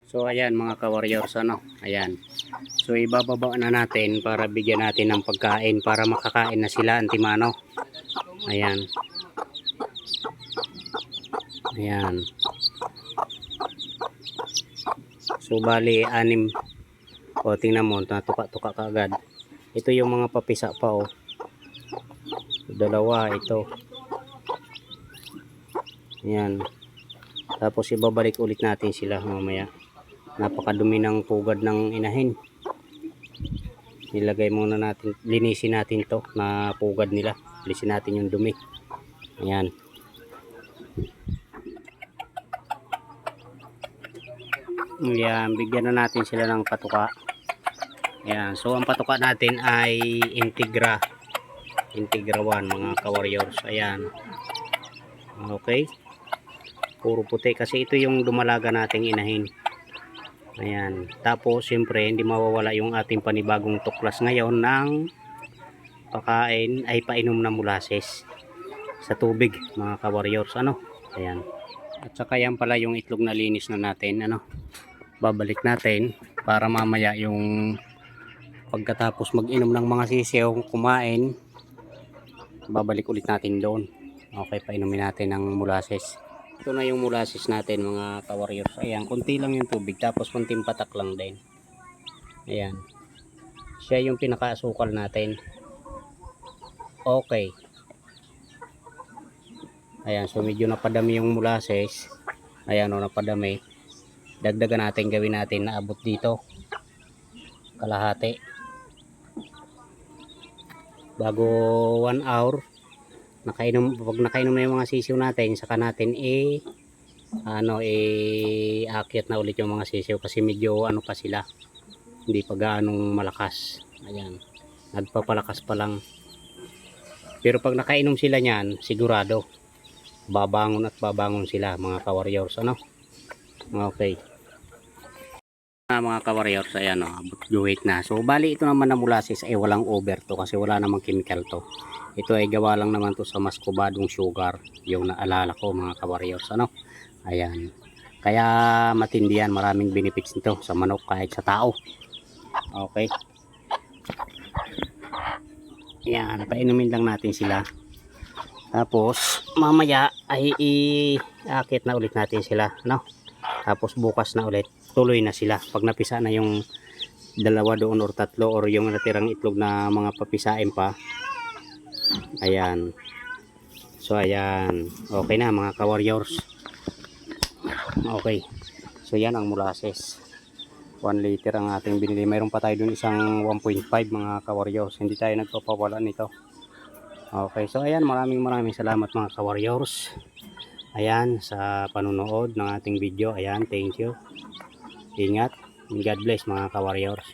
So ayan mga ka-warriors, ano, ayan. So ibababa na natin para bigyan natin ng pagkain para makakain na sila antimano. Ayan. Ayan. So bali 6. O tingnan mo, natuka-tuka kaagad. Ito yung mga papisa pa, oh. Dalawa ito. Ayan. Tapos ibabalik ulit natin sila mamaya. Napakadumi ng pugad ng inahin. Nilagay muna natin, linisin natin to na pugad nila. Linisin natin yung dumi. Ayan. Ayan, bigyan na natin sila ng patuka. Ayan, so ang patuka natin ay Integra 1 mga ka-warriors. Ayan. Okay. Puro puti kasi ito yung dumalaga nating inahin. Ayan. Tapos siyempre hindi mawawala yung ating panibagong tuklas ngayon ng pakain ay painom na molasses sa tubig mga ka-warriors, ano. Ayan. At saka yan pala yung itlog na linis na natin, ano. Babalik natin para mamaya yung pagkatapos mag-inom ng mga sisiyaw, kumain, babalik ulit natin doon. Okay, painumin natin ng molasses. Ito na yung molasses natin mga ka-warriors. Ayan, konti lang yung tubig tapos konting patak lang din. Ayan. Siya yung pinakaasukal natin. Okay. Ayan, so medyo napadami yung molasses. Ayan o, napadami. Dagdagan natin, gawin natin na abot dito. Kalahati. Bago 1 hour nakainom, pag nakainom na yung mga sisiw natin, saka natin aakyat na ulit yung mga sisiw kasi medyo ano pa sila, hindi pa gaanong malakas. Ayan, nagpapalakas pa lang, pero pag nakainom sila niyan sigurado babangon at babangon sila mga ka-warriors, ano. Okay mga ka-warriors, ayan o, buwit na. So bali ito naman na molasses ay walang over to kasi wala namang chemical to. Ito ay gawa lang naman to sa maskubadong sugar, yung naalala ko mga ka-warriors, ano. Ayan, kaya matindi yan, maraming benefits nito sa manok kahit sa tao. Okay, ayan, painumin lang natin sila. Tapos mamaya ay iakit na ulit natin sila, ano. Tapos bukas na ulit tuloy na sila pag napisa na yung 2 doon or 3 or yung natirang itlog na mga papisain pa. Ayan, so ayan, okay na mga ka-warriors. Okay, so yan ang molasses, 1 liter ang ating binili. Mayroon pa tayo dun isang 1.5 mga ka-warriors, hindi tayo nagpapawala nito. Okay, so ayan, maraming salamat mga ka-warriors. Ayan, sa panunood ng ating video. Ayan, thank you. Ingat. God bless mga ka-warriors.